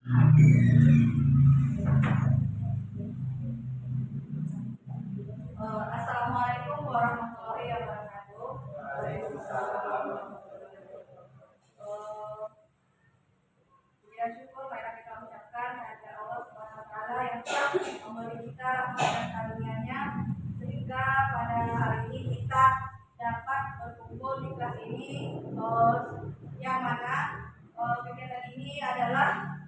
Assalamualaikum warahmatullahi wabarakatuh. Puji dan syukur marilah kita ucapkan kepada Allah Subhanahu wa taala yang telah memberi kita rahmat dan karunia-Nya sehingga pada hari ini kita dapat berkumpul di kelas ini, yang mana kegiatan ini adalah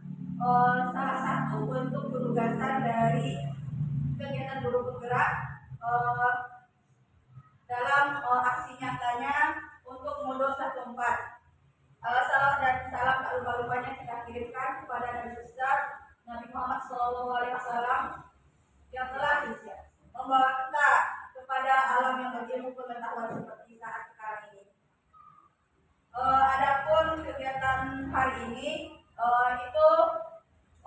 salah satu bentuk penugasan dari kegiatan guru bergerak dalam aksi nyatanya untuk Modo 14. Salam dan salam tak lupa-lupanya kita kirimkan kepada Nabi besar Nabi Muhammad SAW yang telah membawa kita kepada alam yang berilmu pengetahuan seperti saat sekarang ini. Adapun kegiatan hari ini itu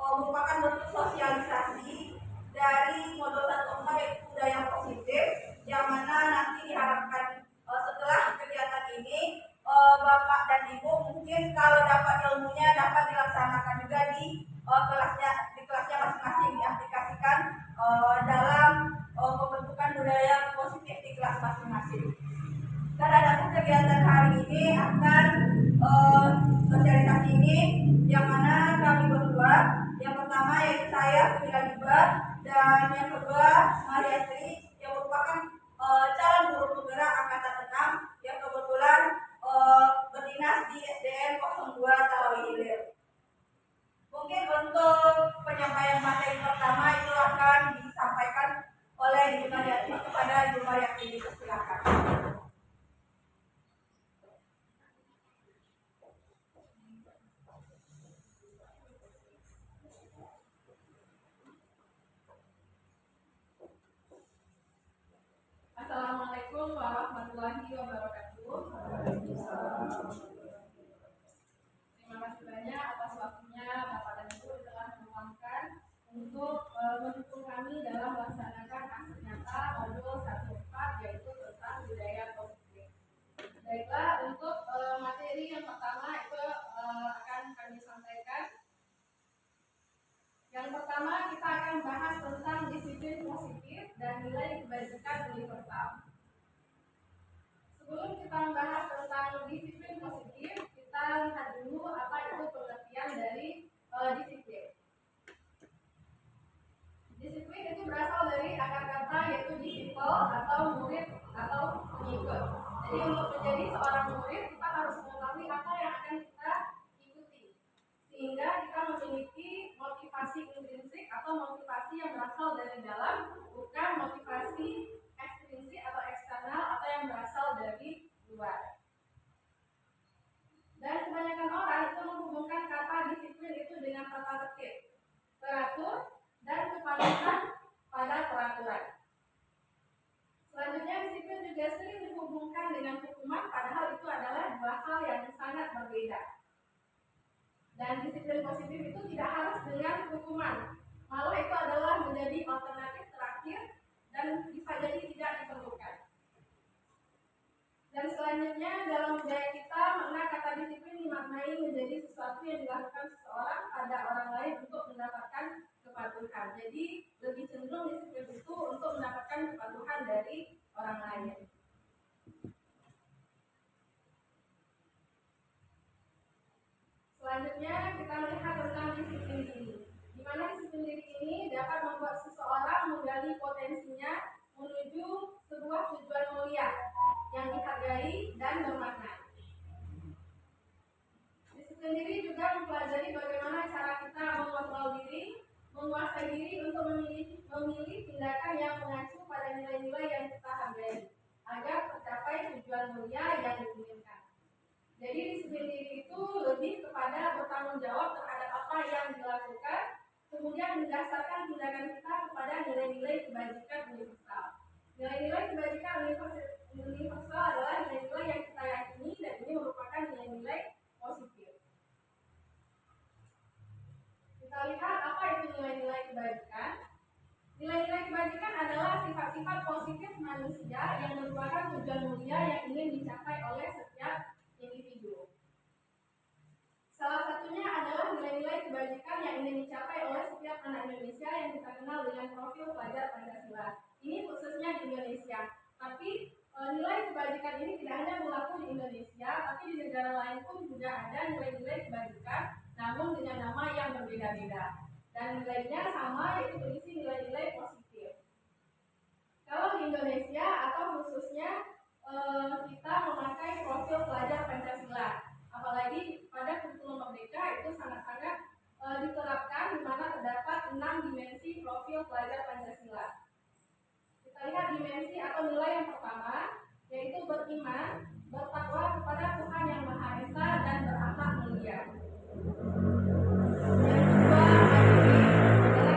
merupakan bentuk sosialisasi dari Modo 14 yaitu budaya positif, yang mana nanti diharapkan setelah kegiatan ini Bapak dan Ibu mungkin kalau dapat ilmunya dapat dilaksanakan juga di kelasnya masing-masing, diaplikasikan dalam pembentukan budaya positif di kelas masing-masing. Dan adapun kegiatan hari ini akan sosialisasi ini yang mana kami berdua, yang pertama yaitu saya Fira Gibar, dan yang kedua Mariatri yang merupakan calon guru penggerak angkatan 6 yang kebetulan berdinas di SDN 02 Talawi Hilir. Mungkin untuk penyampaian materi pertama itu akan disampaikan oleh Ibu Mariatri kepada Ibu Mariatri. Silakan. Assalamualaikum warahmatullahi wabarakatuh. Terima kasih banyak atas waktunya Bapak dan Ibu telah meluangkan untuk mendukung kami dalam melaksanakan aksi nyata modul 14 yaitu tentang budaya positif. Baiklah, untuk materi yang pertama itu akan kami sampaikan. Yang pertama kita akan bahas tentang disiplin positif dan nilai kebajikan universal. Sebelum kita membahas tentang disiplin positif, kita lihat dulu apa itu pengertian dari disiplin. Disiplin itu berasal dari akar kata yaitu disiple atau murid atau pengikut. Jadi untuk menjadi seorang murid kita harus mengetahui apa yang akan kita ikuti, sehingga kita memiliki motivasi intrinsik atau motivasi yang berasal dari dalam, bukan motivasi ekstrinsik atau eksternal atau yang berasal dari luar. Dan kebanyakan orang itu menghubungkan kata disiplin itu dengan tata tertib, teratur, dan kepatuhan pada peraturan. Selanjutnya, disiplin juga sering dihubungkan dengan hukuman, padahal itu adalah dua hal yang sangat berbeda. Dan disiplin positif itu tidak harus dengan hukuman, malah itu adalah menjadi alternatif terakhir dan bisa jadi tidak diperlukan. Dan selanjutnya dalam budaya kita, makna kata disiplin dimaknai menjadi sesuatu yang dilakukan seseorang pada orang lain untuk mendapatkan kepatuhan. Jadi lebih cenderung disiplin itu untuk mendapatkan kepatuhan dari orang lain. Selanjutnya kita melihat tentang disiplin diri, di mana disiplin diri ini dapat membuat seseorang menggali potensinya menuju sebuah tujuan mulia yang dihargai dan bermakna. Disiplin diri juga mempelajari bagaimana cara kita mengontrol diri, menguasai diri untuk memilih tindakan yang mengacu pada nilai-nilai yang kita hargai agar tercapai tujuan mulia yang diinginkan. Jadi disiplin diri itu lebih kepada bertanggung jawab terhadap apa yang dilakukan, kemudian mendasarkan tindakan kita kepada nilai-nilai kebajikan universal. Nilai-nilai kebajikan universal adalah nilai-nilai yang kita yakini dan ini merupakan nilai-nilai positif. Kita lihat apa itu nilai-nilai kebajikan. Nilai-nilai kebajikan adalah sifat-sifat positif manusia yang merupakan tujuan mulia yang ingin dicapai oleh setiap individu. Salah satunya adalah nilai-nilai kebajikan yang ingin dicapai oleh setiap anak Indonesia yang kita kenal dengan profil pelajar Pancasila. Ini khususnya di Indonesia. Tapi nilai kebajikan ini tidak hanya berlaku di Indonesia, tapi di negara lain pun juga ada nilai-nilai kebajikan, namun dengan nama yang berbeda-beda. Dan nilainya sama, yaitu berisi nilai-nilai positif. Kalau di Indonesia atau khususnya kita memakai profil pelajar Pancasila, apalagi pada kurikulum Merdeka itu sangat-sangat diterapkan, di mana terdapat 6 dimensi profil pelajar Pancasila. Kita lihat dimensi atau nilai yang pertama, yaitu beriman, bertakwa kepada Tuhan Yang Maha Esa dan berakhlak mulia. Yang kedua,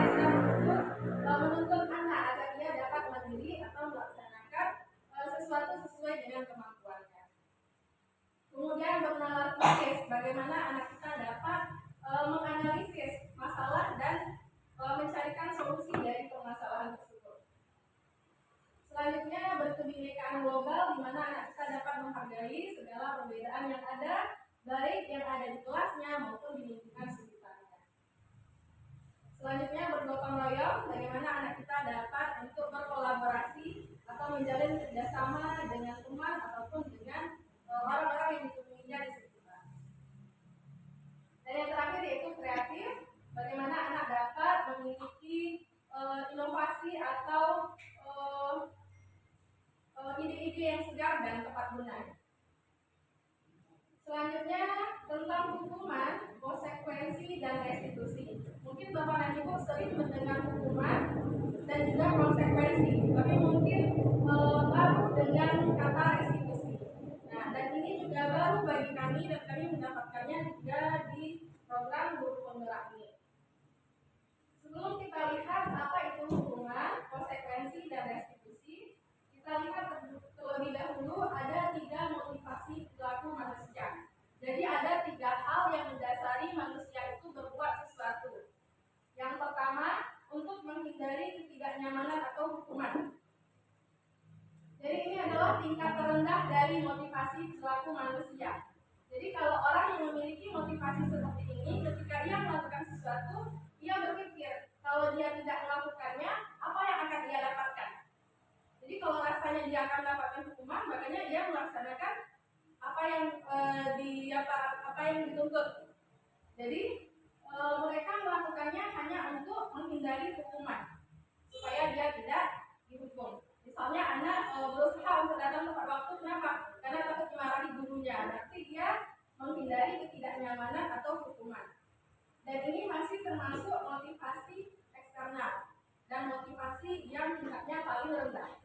adalah kita menuntut anak agar dia dapat mandiri atau melaksanakan sesuatu sesuai dengan kemampuannya. Kemudian bernalar kritis, bagaimana anak kita dapat menganalisis masalah dan mencarikan solusi dari permasalahan tersebut. Selanjutnya berkebinekaan global, di mana anak kita dapat menghargai segala perbedaan yang ada, baik yang ada di kelasnya maupun di lingkungan sekitarnya. Selanjutnya bergotong royong, bagaimana anak kita dapat untuk berkolaborasi atau menjalin kerjasama dengan teman ataupun dengan orang-orang yang ditemuinya di sekitar. Dan yang terakhir yaitu kreatif, bagaimana anak dapat memiliki inovasi atau ide-ide yang segar dan tepat guna. Selanjutnya tentang hukuman, konsekuensi, dan restitusi. Mungkin Bapak dan Ibu sering mendengar hukuman dan juga konsekuensi, tapi mungkin baru dengan kata restitusi. Nah, dan ini juga baru bagi kami dan kami mendapatkannya juga di program Guru Penggerak ini. Sebelum kita lihat apa itu hukuman, konsekuensi, dan restitusi, kita lihat terlebih dahulu ada 3 motivasi perilaku manusia. Jadi ada 3 hal yang mendasari manusia itu berbuat sesuatu. Yang pertama, untuk menghindari ketidaknyamanan atau hukuman. Jadi ini adalah tingkat terendah dari motivasi perilaku manusia. Jadi kalau orang yang memiliki motivasi seperti ini, ketika ia melakukan sesuatu, ia berpikir kalau dia tidak melakukannya, apa yang akan dia dapatkan. Jadi kalau rasanya dia akan mendapatkan hukuman, makanya dia melaksanakan apa yang dituntut. Jadi mereka melakukannya hanya untuk menghindari hukuman supaya dia tidak dihukum. Misalnya anak berusaha untuk datang tepat waktu, kenapa? Karena takut dimarahi gurunya. Berarti dia menghindari ketidaknyamanan atau hukuman. Dan ini masih termasuk motivasi eksternal dan motivasi yang tingkatnya paling rendah.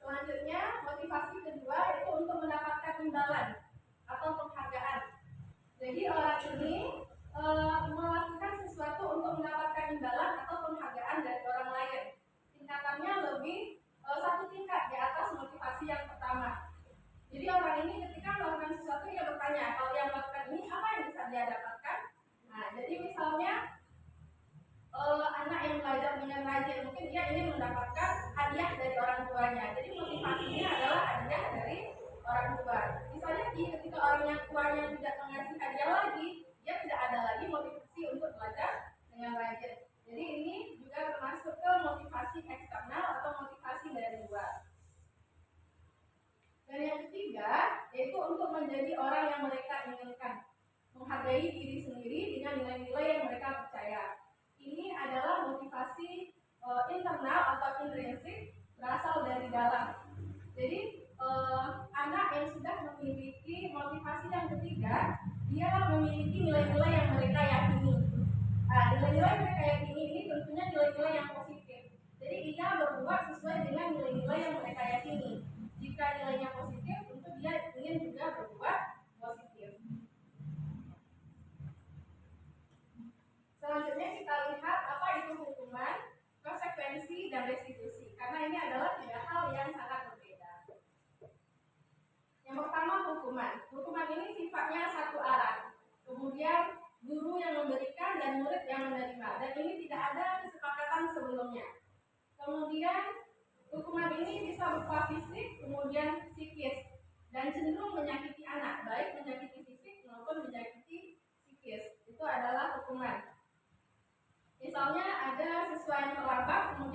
Selanjutnya, motivasi kedua yaitu untuk mendapatkan imbalan atau penghargaan. Jadi orang ini melakukan sesuatu untuk mendapatkan imbalan atau penghargaan dari orang lain. Tingkatannya lebih 1 tingkat di atas motivasi yang pertama. Jadi orang ini ketika melakukan sesuatu dia bertanya, kalau dia melakukan ini apa yang bisa dia dapatkan? Nah, jadi misalnya anak yang belajar dengan rajin, mungkin dia ingin mendapatkan hadiah dari orang tuanya. Jadi motivasinya adalah hadiah dari orang tua. Misalnya ketika orang yang tuanya tidak mengasih hadiah lagi, dia tidak ada lagi motivasi untuk belajar dengan rajin. Jadi ini juga termasuk ke motivasi eksternal atau motivasi dari luar. Dan yang ketiga yaitu untuk menjadi orang yang mereka inginkan, menghargai diri sendiri dengan nilai-nilai yang mereka percaya. Ini adalah motivasi internal atau intrinsik, berasal dari dalam. Jadi anak yang sudah memiliki motivasi yang ketiga, dia memiliki nilai-nilai yang mereka yakini. Nah, nilai-nilai yang mereka yakini ini tentunya nilai-nilai yang positif. Jadi ia berbuat sesuai dengan nilai-nilai yang mereka yakini. Jika nilainya positif, tentu dia ingin juga berbuat positif. Selanjutnya kita lihat apa itu hukuman, konsekuensi, dan restitusi. Karena ini adalah 3 hal yang sangat berbeda. Yang pertama hukuman. Hukuman ini sifatnya satu arah. Kemudian guru yang memberikan dan murid yang menerima. Dan ini tidak ada kesepakatan sebelumnya. Kemudian hukuman ini bisa berupa fisik, kemudian psikis, dan cenderung menyakiti anak, baik menyakiti fisik maupun menyakiti psikis. Itu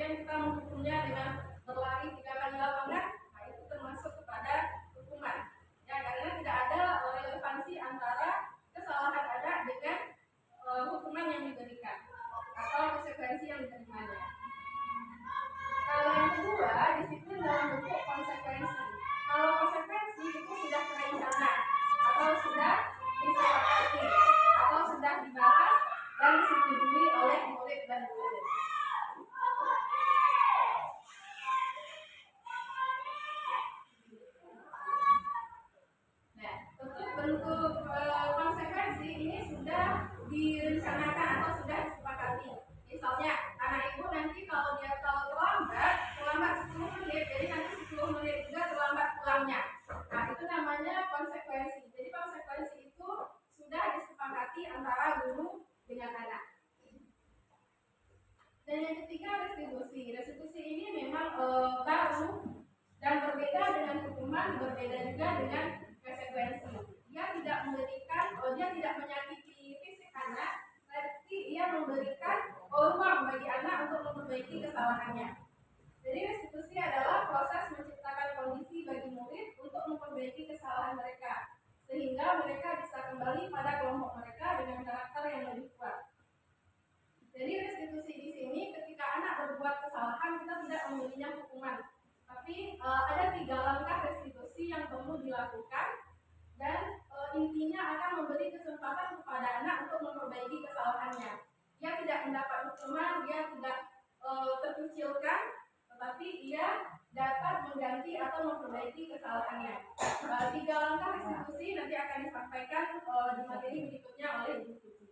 kemudian kita menghukumnya dengan berlari 3 kali lapangan, nah itu termasuk kepada hukuman. Ya, karena tidak ada relevansi antara kesalahan anak dengan hukuman yang diberikan atau konsekuensi yang diterimanya. Kalau yang kedua, disiplin dalam bentuk konsekuensi. Kalau konsekuensi itu sudah terencana atau sudah disepakati atau sudah dibahas dan disetujui oleh murid dan guru. Nah, untuk bentuk konsekuensi ini sudah direncanakan atau sudah disepakati. Misalnya, anak ibu nanti kalau terlambat 10 menit, jadi nanti 10 menit juga terlambat pulangnya. Nah, itu namanya konsekuensi. Jadi konsekuensi itu sudah disepakati antara guru dengan anak. Dan yang ketiga, restitusi. Restitusi ini memang baru dan berbeda dengan hukuman, berbeda juga dengan konsekuensi. Dia tidak menyakiti fisik anak, tapi ia memberikan ruang bagi anak untuk memperbaiki kesalahannya. Jadi restitusi adalah proses menciptakan kondisi bagi murid untuk memperbaiki kesalahan mereka, sehingga mereka bisa kembali pada kelompok mereka dengan karakter yang lebih kuat. Jadi restitusi di sini ketika anak berbuat kesalahan, kita tidak memberinya hukuman, tapi ada 3 langkah restitusi yang perlu dilakukan dan intinya akan memberi kesempatan kepada anak untuk memperbaiki kesalahannya. Dia tidak mendapat hukuman, dia tidak terkucilkan, tetapi ia dapat mengganti atau memperbaiki kesalahannya. 3 langkah restitusi nanti akan disampaikan di materi berikutnya oleh Ibu Suci.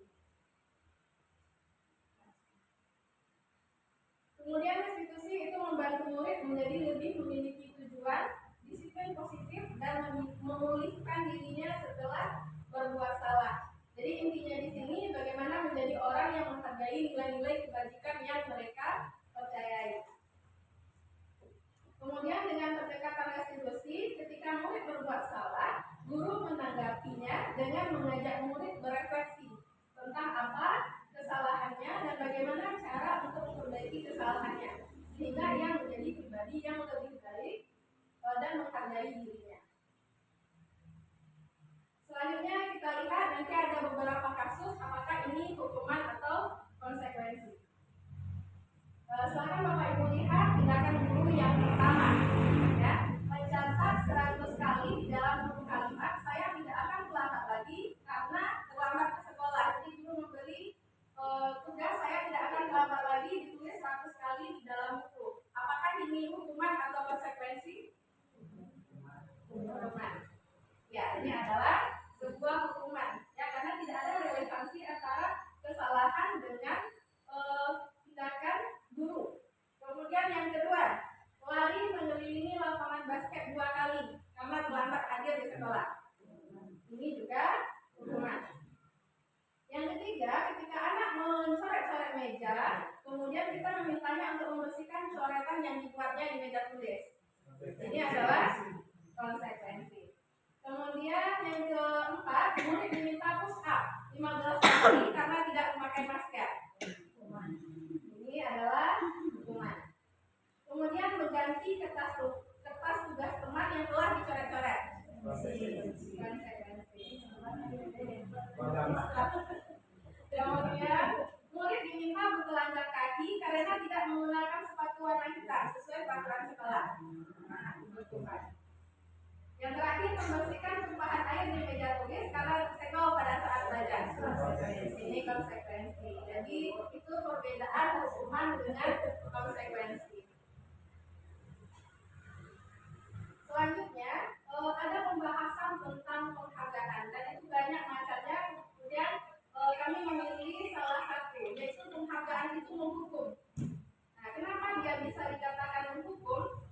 Kemudian restitusi itu membantu murid menjadi lebih memiliki tujuan, disiplin positif, dan memulihkan dirinya setelah berbuat salah. Jadi intinya di sini bagaimana menjadi orang yang menghargai nilai-nilai kebajikan yang mereka percayai. Kemudian dengan pendekatan restitusi, ketika murid berbuat salah, guru menanggapinya dengan mengajak murid berefleksi tentang apa kesalahannya dan bagaimana cara untuk memperbaiki kesalahannya, sehingga ia menjadi pribadi yang lebih baik dan menghargai dirinya. Selanjutnya kita lihat nanti ada beberapa kasus apakah ini hukuman atau konsekuensi. Silakan Bapak Ibu lihat tindakan guru yang pertama, ya, mencatat 100 kali di dalam buku kalimat saya tidak akan terlambat lagi karena terlambat ke sekolah. Jadi guru memberi tugas saya tidak akan terlambat lagi ditulis 100 kali di dalam buku. Apakah ini hukuman atau konsekuensi? Hukuman. Ya, ini adalah sebuah hukuman. Ya, karena tidak ada relevansi antara kesalahan dengan tindakan guru. Kemudian yang kedua, lari mengelilingi lapangan basket 2 kali karena terlambat hadir di sekolah. Ini juga hukuman. Yang ketiga, ketika anak mencoret-coret meja, kemudian kita memintanya untuk membersihkan coretan yang dibuatnya di meja tulis. Ini adalah konsekuensi. Kemudian yang keempat, murid diminta push up 15 kali karena tidak memakai masker. Ini adalah hukuman. Kemudian mengganti kertas tugas teman yang telah dicoret-coret. Konsekuensi. Kemudian murid diminta bertelanjang kaki karena tidak menggunakan sepatu warna hitam sesuai peraturan sekolah. Yang terakhir, membersihkan tumpahan air di meja tulis karena tersenggol pada saat belajar. Ini konsekuensi. Jadi itu perbedaan hukuman dengan konsekuensi. Selanjutnya ada pembahasan tentang penghargaan dan itu banyak macamnya. Kemudian kami memilih salah satu, yaitu penghargaan itu menghukum. Nah, kenapa dia bisa dikatakan menghukum?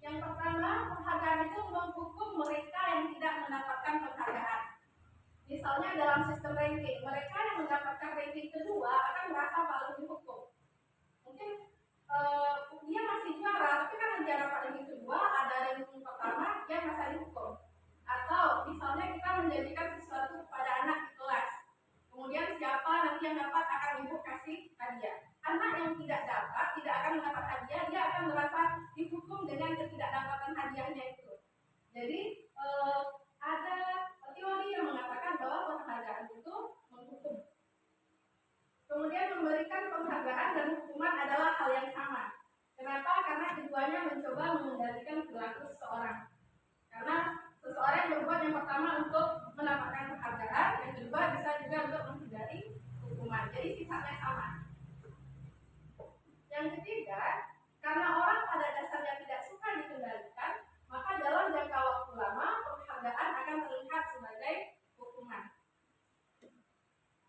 Yang pertama, penghargaan itu menghukum mereka yang tidak mendapatkan penghargaan. Misalnya dalam sistem ranking, mereka yang mendapatkan ranking kedua akan merasa paling dihukum. Mungkin dia masih juara, tapi karena dia dapat ranking kedua, ada ranking pertama, dia merasa dihukum. Atau misalnya kita menjanjikan sesuatu kepada anak di kelas, kemudian siapa nanti yang dapat akan ibu kasih hadiah. Anak yang tidak dapat tidak akan mendapat jadi sifatnya sama. Yang ketiga, karena orang pada dasarnya tidak suka dikendalikan, maka dalam jangka waktu lama penghargaan akan terlihat sebagai hukuman.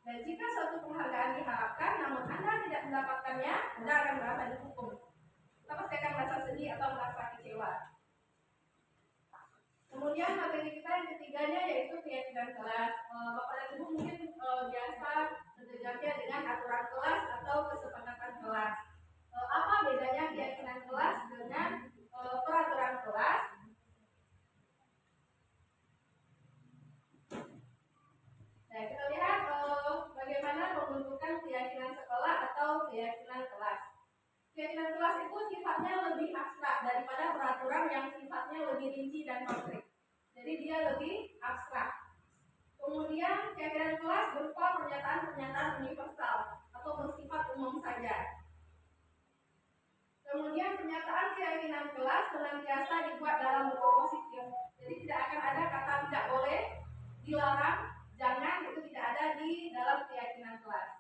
Dan jika suatu penghargaan diharapkan namun Anda tidak mendapatkannya, Anda akan merasa dihukum. Kita pasti akan merasa sedih atau merasa kecewa. Kemudian materi kita yang ketiganya yaitu keyakinan kelas. Bapak dan Ibu mungkin biasa mendengarnya dengan aturan kelas atau kesepakatan kelas. Apa bedanya keyakinan kelas dengan peraturan kelas? Nah, kita lihat bagaimana pembentukan keyakinan sekolah atau keyakinan kelas. Keyakinan kelas itu sifatnya lebih abstrak daripada peraturan yang sifatnya lebih rinci dan konkret. Jadi dia lebih abstrak. Kemudian keyakinan kelas berupa pernyataan-pernyataan universal atau bersifat umum saja. Kemudian pernyataan keyakinan kelas senantiasa dibuat dalam bentuk positif. Jadi tidak akan ada kata tidak boleh, dilarang, jangan, itu tidak ada di dalam keyakinan kelas.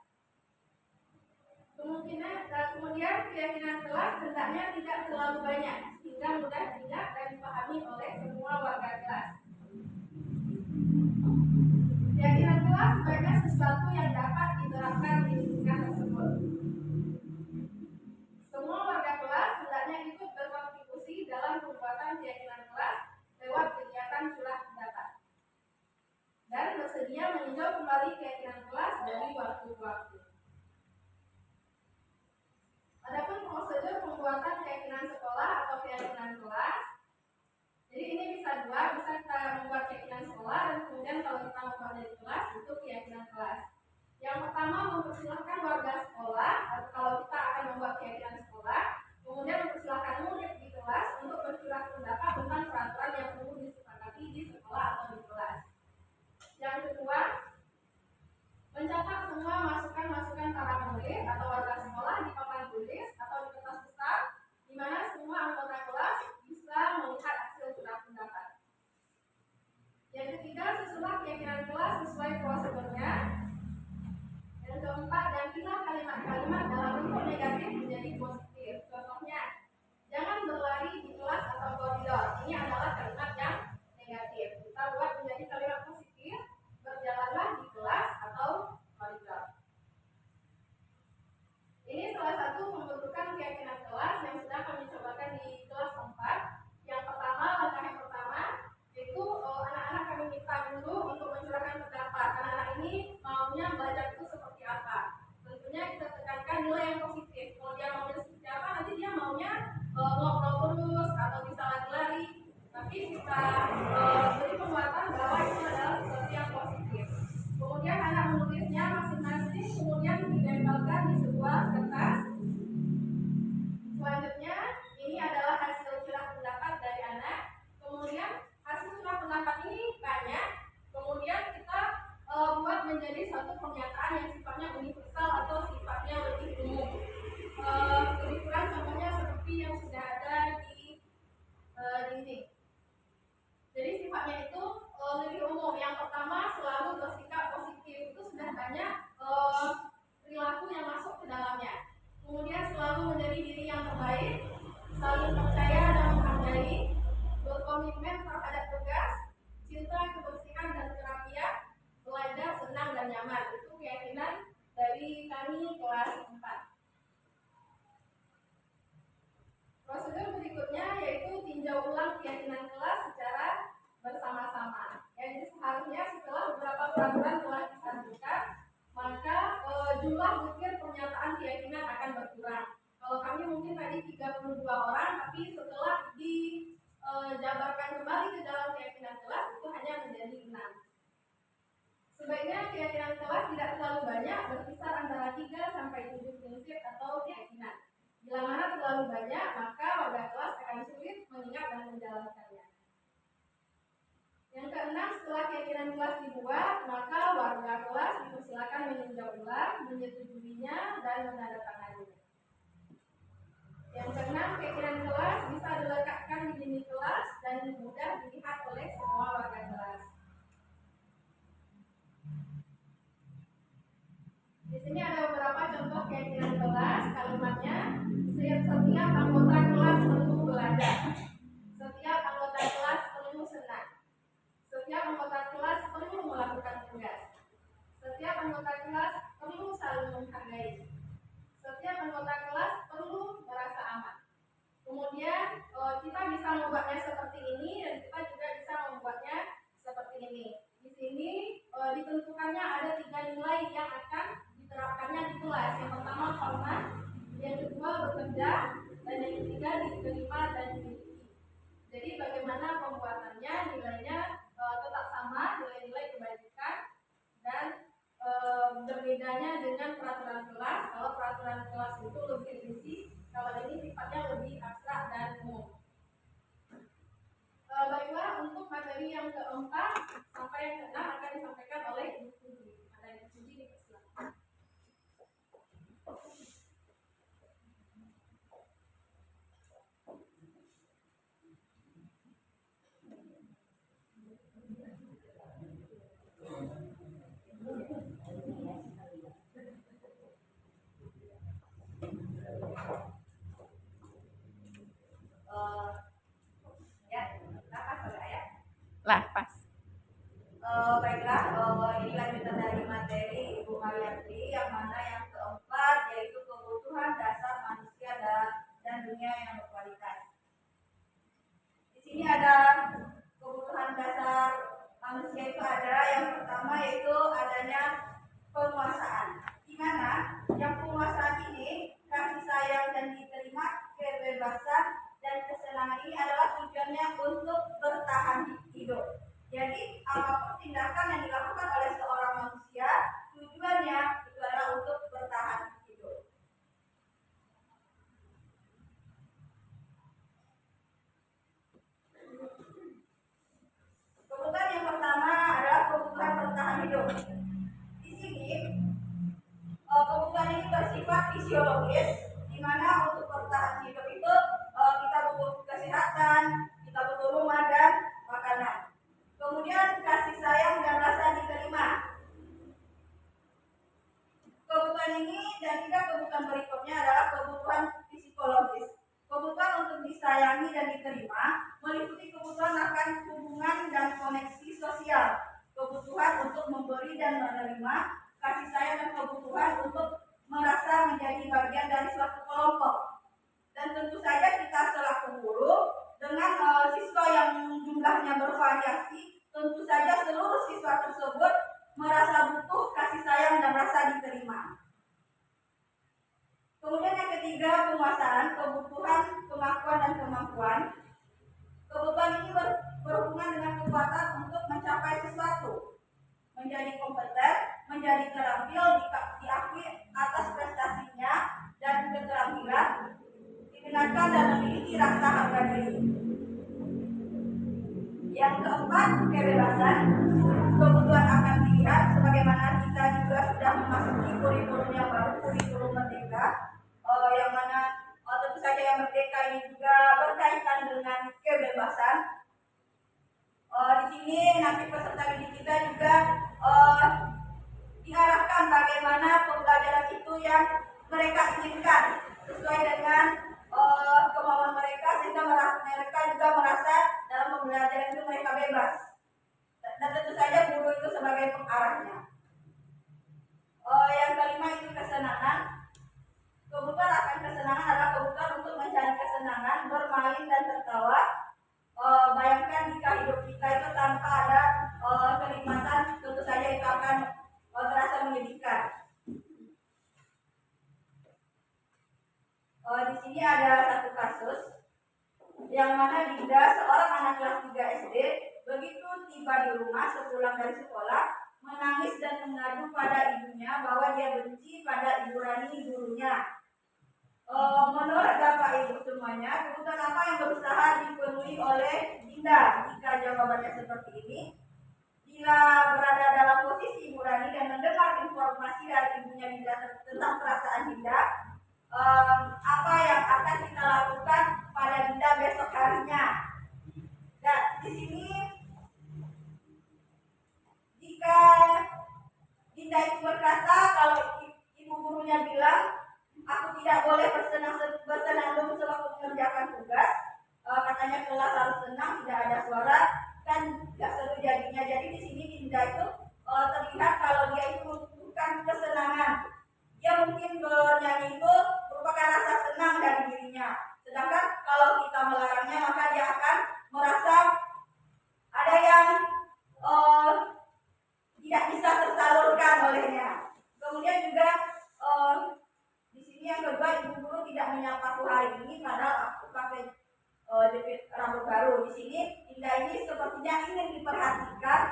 Kemudian keyakinan kelas hendaknya tidak terlalu banyak sehingga mudah diingat dan dipahami oleh semua warga kelas. Keyakinan kelas sebagai sesuatu yang dapat diterapkan di lingkungan tersebut. Semua warga kelas hendaknya ikut berkontribusi dalam pembuatan keyakinan kelas lewat kegiatan curah pendapat dan bersedia meninjau kembali keyakinan kelas dari waktu ke waktu. Adapun prosedur pembuatan keyakinan sekolah atau keyakinan kelas, jadi ini bisa dua, bisa kita membuat keyakinan sekolah dan kemudian kalau kita membuat dari kelas itu keyakinan kelas. Yang pertama mempersilahkan warga sekolah atau kalau kita akan membuat keyakinan sekolah, kemudian mempersilahkan murid di kelas untuk bercurah pendapat tentang peraturan yang perlu disepakati di sekolah atau di kelas. Yang kedua, mencatat semua masukan-masukan para murid atau warga sekolah di papan tulis atau di kertas besar, di mana semua anggota kelas bisa melihat hasil curah pendapat. Yang ketiga, susunlah keyakinan kelas sesuai prosedurnya. Yang keempat, gantilah kalimat-kalimat dalam bentuk negatif menjadi positif. Contohnya, jangan berlari di kelas atau koridor. Ini adalah kalimat yang negatif. Kita buat menjadi kalimat positif. Berjalanlah di kelas atau koridor. Ini salah satu pembentukan keyakinan kelas yang sudah kami cobakan di kelas 4. Yang pertama, langkah yang pertama itu anak-anak kami minta dulu untuk mencurahkan pendapat. Anak-anak ini maunya belajar itu seperti apa? Tentunya kita tekankan nilai yang positif. Kalau dia maunya seperti apa, nanti dia maunya ngobrol terus atau bisa lari-lari. Tapi kita beri penguatan bahwa itu adalah sesuatu yang positif. Kemudian anak menulisnya masing-masing, kemudian ditempelkan di sebuah kertas. Selanjutnya, ini adalah hasil curah pendapat dari anak. Kemudian hasil curah pendapat ini banyak. Kemudian kita buat menjadi suatu pernyataan yang sifatnya universal atau sifatnya lebih umum. Lebih kurang contohnya seperti yang sudah ada di dinding. Jadi sifatnya itu lebih umum. Yang pertama selalu bersikap positif. Itu sudah banyak perilaku yang masuk ke dalamnya. Kemudian selalu menjadi diri yang terbaik, saling percaya dan menghargai, berkomitmen terhadap tugas, cinta kebersihan dan kerapian, belajar senang dan nyaman. Itu keyakinan dari kami kelas 4. Prosedur berikutnya yaitu tinjau ulang keyakinan kelas secara bersama-sama. Yang seharusnya setelah beberapa peraturan telah disampaikan, maka jumlah butir pernyataan keyakinan akan berkurang. Kalau kami mungkin tadi 32 orang, tapi setelah dijabarkan kembali ke dalam keyakinan kelas itu hanya menjadi 6. Sebaiknya keyakinan kelas tidak terlalu banyak, berkisar antara 3 sampai 7 prinsip atau keyakinan. Bila mana terlalu banyak, maka warga kelas akan sulit mengingat dan menjalankannya. Yang keenam, setelah keyakinan kelas dibuat, maka warga kelas dipersilakan meninjau ulang, menyetujuinya, dan menandatanganinya. Yang keenam, keyakinan kelas bisa dilekatkan di dinding kelas dan mudah dilihat oleh semua warga kelas. Di sini ada kalimatnya, setiap anggota kelas perlu belajar. Setiap anggota kelas perlu senang. Setiap anggota kelas perlu melakukan tugas. Setiap anggota kelas perlu saling menghargai. Setiap anggota kelas perlu merasa aman. Kemudian kita bisa membuatnya seperti ini dan kita juga bisa membuatnya seperti ini. Di sini ditentukannya ada 3 nilai yang akan diterapkannya di kelas. Yang pertama hormat, yang kedua bekerja, dan yang ketiga diterima dan dimiliki. Jadi bagaimana pembuatannya, nilainya tetap sama, nilai-nilai kebajikan, dan berbedanya dengan peraturan kelas. Kalau peraturan kelas itu lebih rinci, kalau ini sifatnya lebih abstrak dan umum. Baiklah, untuk materi yang keempat sampai yang keenam akan disampaikan oleh Ibu Suji. Ada Ibu Suji dipersilakan. Lah, pas. Baiklah, ini lanjutan dari materi Ibu Mariatri yang mana yang keempat yaitu kebutuhan dasar manusia dan dunia yang berkualitas. Di sini ada kebutuhan dasar manusia itu ada yang pertama yaitu adanya penguasaan. Di mana yang penguasaan ini kasih sayang dan diterima, kebebasan dan kesenangan ini adalah tujuannya untuk bertahan hidup. Jadi apapun tindakan yang dilakukan oleh seorang manusia tujuannya itu adalah untuk bertahan hidup. Kebutuhan yang pertama adalah kebutuhan bertahan hidup. Di sini kebutuhan ini bersifat fisiologis, di mana untuk bertahan hidup itu kita butuh kesehatan, kita butuh rumah dan makanan. Kemudian kasih sayang dan rasa diterima. Kebutuhan ini dan juga kebutuhan berikutnya adalah kebutuhan psikologis. Kebutuhan untuk disayangi dan diterima meliputi kebutuhan akan hubungan dan koneksi sosial, kebutuhan untuk memberi dan menerima, kasih sayang dan kebutuhan untuk merasa menjadi bagian dari suatu kelompok. Dan tentu saja kita selaku guru dengan siswa yang jumlahnya bervariasi, tentu saja seluruh siswa tersebut merasa butuh kasih sayang dan rasa diterima. Kemudian yang ketiga, penguasaan, kebutuhan, pengakuan dan kemampuan. Kebutuhan ini berhubungan dengan kekuatan untuk mencapai sesuatu, menjadi kompeten, menjadi terampil, diakui atas prestasinya dan keterampilan, digunakan dan memiliki rasa harga diri. Yang keempat, kebebasan. Kebutuhan akan dilihat sebagaimana kita juga sudah memasuki kurikulum yang baru, kurikulum merdeka, yang mana tentu saja yang merdeka ini juga berkaitan dengan kebebasan. Di sini nanti peserta didik kita juga diarahkan bagaimana pembelajaran itu yang mereka inginkan sesuai dengan kemauan mereka, sehingga mereka juga merasa dalam pembelajaran itu mereka bebas. Dan tentu saja guru itu sebagai pengarahnya. Yang kelima itu kesenangan. Kebutuhan akan kesenangan adalah kebutuhan untuk mencari kesenangan, bermain dan tertawa. Bayangkan jika hidup kita itu tanpa ada kenikmatan, tentu saja itu akan terasa menyedihkan. Di sini ada satu kasus yang mana Dinda, seorang anak kelas 3 SD, begitu tiba di rumah sepulang dari sekolah, menangis dan mengadu pada ibunya bahwa dia benci pada Ibu Rani, gurunya. Menurut Bapak Ibu semuanya, kebutuhan apa yang berusaha dipenuhi oleh Dinda? Jika jawabannya seperti ini, bila berada dalam posisi Ibu Rani dan mendengar informasi dari ibunya Dinda tentang perasaan Dinda, apa yang akan kita lakukan pada Dinda besok harinya? Dan di sini, jika Dinda itu berkata kalau ibu gurunya bilang aku tidak tidak boleh bersenandung sewaktu mengerjakan tugas. Katanya kelas harus tenang, tidak ada suara, kan nggak seru jadinya. Jadi di sini Dinda itu terlihat kalau dia itu membutuhkan kesenangan. Dia mungkin bernyanyi itu merupakan rasa senang dari dirinya. Sedangkan kalau kita melarangnya, maka dia akan merasa ada yang tidak bisa tersalurkan olehnya. Kemudian juga di sini yang kedua, ibu guru tidak menyapaku hari ini padahal aku pakai jepit rambut baru. Di sini Dinda ini sepertinya ingin diperhatikan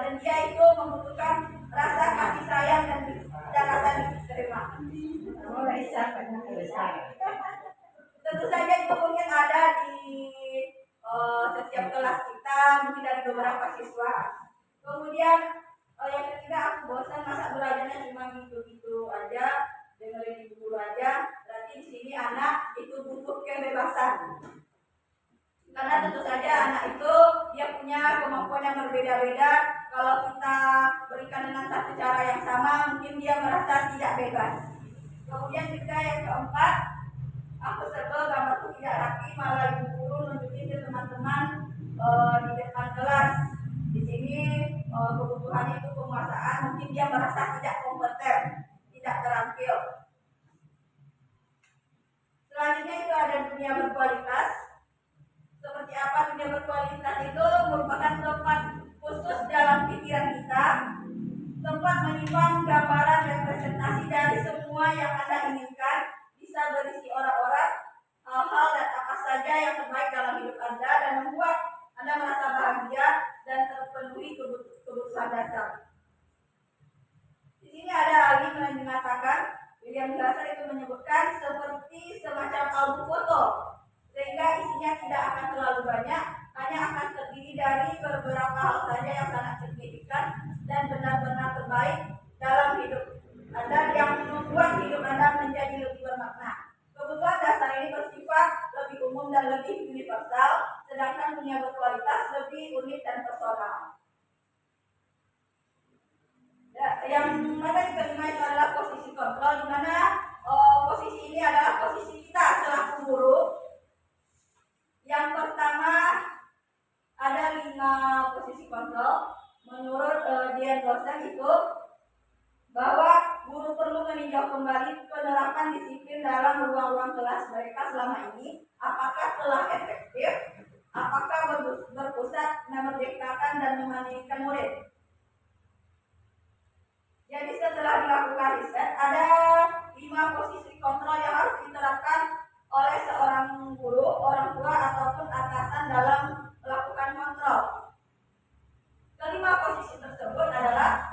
dan dia itu membutuhkan rasa kasih sayang dan rasa diterima. Tentu saja itu mungkin ada di setiap kelas kita, mungkin dari beberapa siswa. Kemudian yang ketiga, aku bosan masa belajarnya cuma gitu-gitu aja, dengerin ibu guru aja. Berarti di sini anak itu butuh kebebasan. Karena tentu saja anak itu dia punya kemampuan yang berbeda-beda. Kalau kita berikan dengan satu cara yang sama, mungkin dia merasa tidak bebas. Kemudian juga yang keempat, aku sebel gambarku tidak rapi, malah ibu guru nunjukin ke teman-teman di depan kelas. Di sini kebutuhannya itu penguasaan, mungkin dia merasa tidak kompeten, tidak terampil. Selanjutnya itu ada dunia berkualitas. Seperti apa dunia berkualitas itu? Merupakan tempat khusus dalam pikiran kita, tempat menyimpan gambaran representasi dari semua yang Anda inginkan. Bisa berisi orang-orang, hal-hal dan apa saja yang terbaik dalam hidup Anda dan membuat Anda merasa bahagia dan terpenuhi kebutuhan dasar. Di sini ada ahli mengatakan, William Glasser itu menyebutkan seperti semacam album foto, sehingga isinya tidak akan terlalu banyak, hanya akan terdiri dari beberapa hal saja yang sangat signifikan dan benar-benar terbaik dalam hidup Anda yang membuat hidup Anda menjadi lebih bermakna. Kebutuhan dasar ini bersifat lebih umum dan lebih universal, sedangkan dunia berkualitas lebih unik dan personal. Yang mana yang kelima itu adalah posisi kontrol, di mana posisi ini adalah posisi kita selaku guru. Yang pertama ada 5 posisi kontrol. Menurut Dian Dosen itu bahwa guru perlu meninjau kembali penerapan disiplin dalam ruang-ruang kelas mereka selama ini. Apakah telah efektif? Apakah berpusat memerdekakan dan memandirikan murid? Jadi setelah dilakukan riset, ada 5 posisi kontrol yang harus diterapkan oleh seorang guru, orang tua, ataupun atasan dalam melakukan kontrol. Kelima posisi tersebut adalah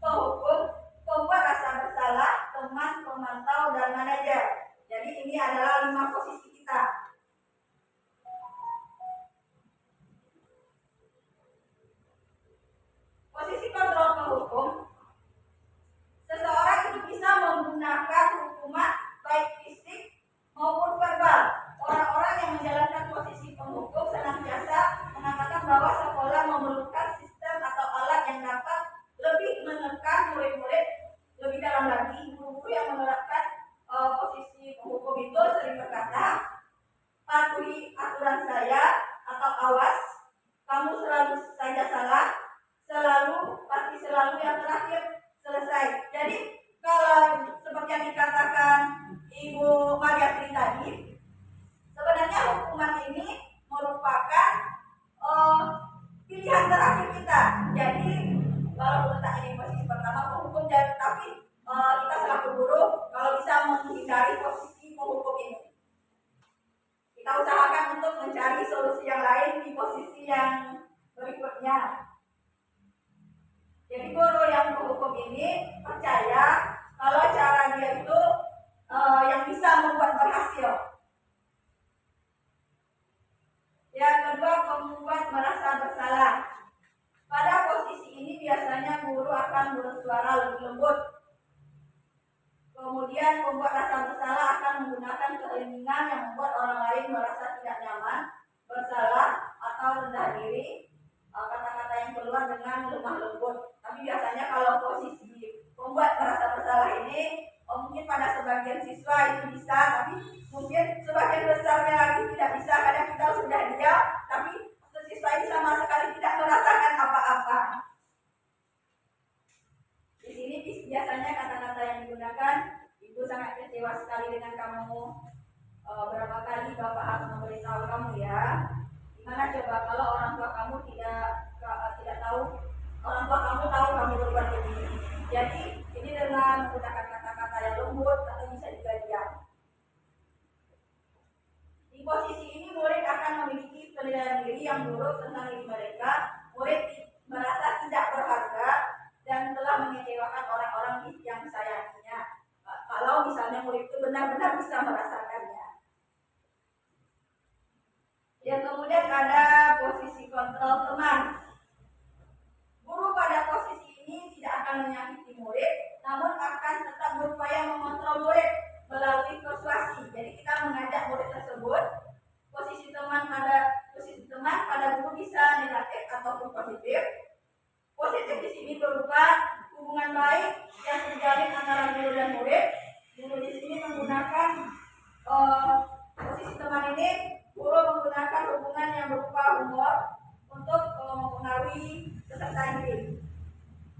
penghukum, pembuat rasa bersalah, teman, pemantau, dan manajer. Jadi ini adalah 5 posisi kita. Posisi kontrol penghukum, seseorang itu bisa menggunakan hukuman baik fisik maupun verbal. Orang-orang yang menjalankan posisi penghukum senantiasa mengatakan bahwa sekolah memerlukan sistem atau alat yang dapat lebih menekan murid-murid. Lebih dalam lagi, guru yang menerapkan posisi penghukum itu sering berkata, patuhi aturan saya, atau awas, kamu selalu saja salah, pasti selalu yang terakhir, selesai. Jadi kalau seperti yang dikatakan Ibu Mariatri tadi, sebenarnya hukuman ini merupakan pilihan terakhir kita. Jadi kalau letak ini posisi pertama penghukum, tapi kita selaku guru kalau bisa menghindari posisi penghukum ini, kita usahakan untuk mencari solusi yang lain di posisi yang berikutnya. Jadi guru yang penghukum ini percaya kalau cara dia itu yang bisa membuat berhasil. Yang kedua, membuat merasa bersalah. Pada posisi ini biasanya guru akan bersuara lebih lembut. Kemudian membuat rasa bersalah akan menggunakan keheningan yang membuat orang lain merasa tidak nyaman, bersalah, atau rendah diri. Kata-kata yang keluar dengan lemah lembut. Tapi biasanya kalau posisi membuat merasa bersalah ini, mungkin pada sebagian siswa itu bisa, tapi mungkin sebagian besarnya lagi tidak bisa. Kadang kita sudah diam, tapi siswa ini sama sekali tidak merasakan apa-apa. Di sini biasanya kata-kata yang digunakan, ibu sangat kecewa sekali dengan kamu. Berapa kali bapak harus memberitahu kamu ya. Gimana coba kalau orang tua kamu tidak tahu, orang tua kamu tahu kamu berbuat begini. Jadi ini dengan menggunakan kata-kata yang lembut atau bisa juga diam. Di posisi ini murid akan memiliki penilaian diri yang buruk tentang diri mereka. Murid merasa tidak berharga dan telah mengecewakan orang-orang yang disayanginya. Kalau misalnya murid itu benar-benar bisa merasakannya. Yang kemudian ada posisi kontrol teman. Guru pada posisi ini tidak akan menyakiti murid, namun akan tetap berupaya mengontrol murid melalui persuasi. Jadi kita mengajak murid tersebut. Posisi teman pada guru bisa negatif ataupun positif. Positif di sini berupa hubungan baik yang terjalin antara guru dan murid. Guru di sini menggunakan posisi teman ini, guru menggunakan hubungan yang berupa humor untuk mempengaruhi peserta didik.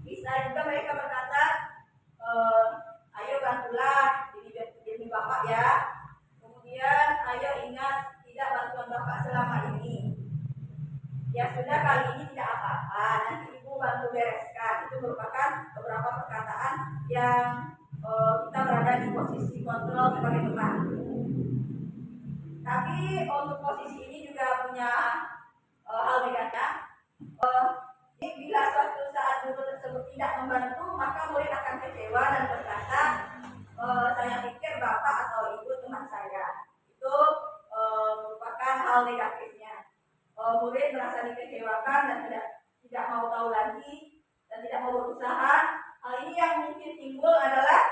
Bisa juga mereka berkata, ayo bantulah diri bapak ya. Kemudian ayo ingat tidak bantuan bapak selama ini. Ya sudah, kali ini tidak apa-apa, nanti ibu bantu bereskan. Itu merupakan beberapa perkataan yang kita berada di posisi kontrol sebagai teman. Tapi untuk posisi ini juga punya hal negatif. Bila suatu saat guru tersebut tidak membantu, maka murid akan kecewa dan berkata, saya pikir bapak atau ibu teman saya. Itu merupakan hal negatifnya. Murid merasa dikecewakan dan tidak mau tahu lagi dan tidak mau berusaha. Hal ini yang mungkin timbul adalah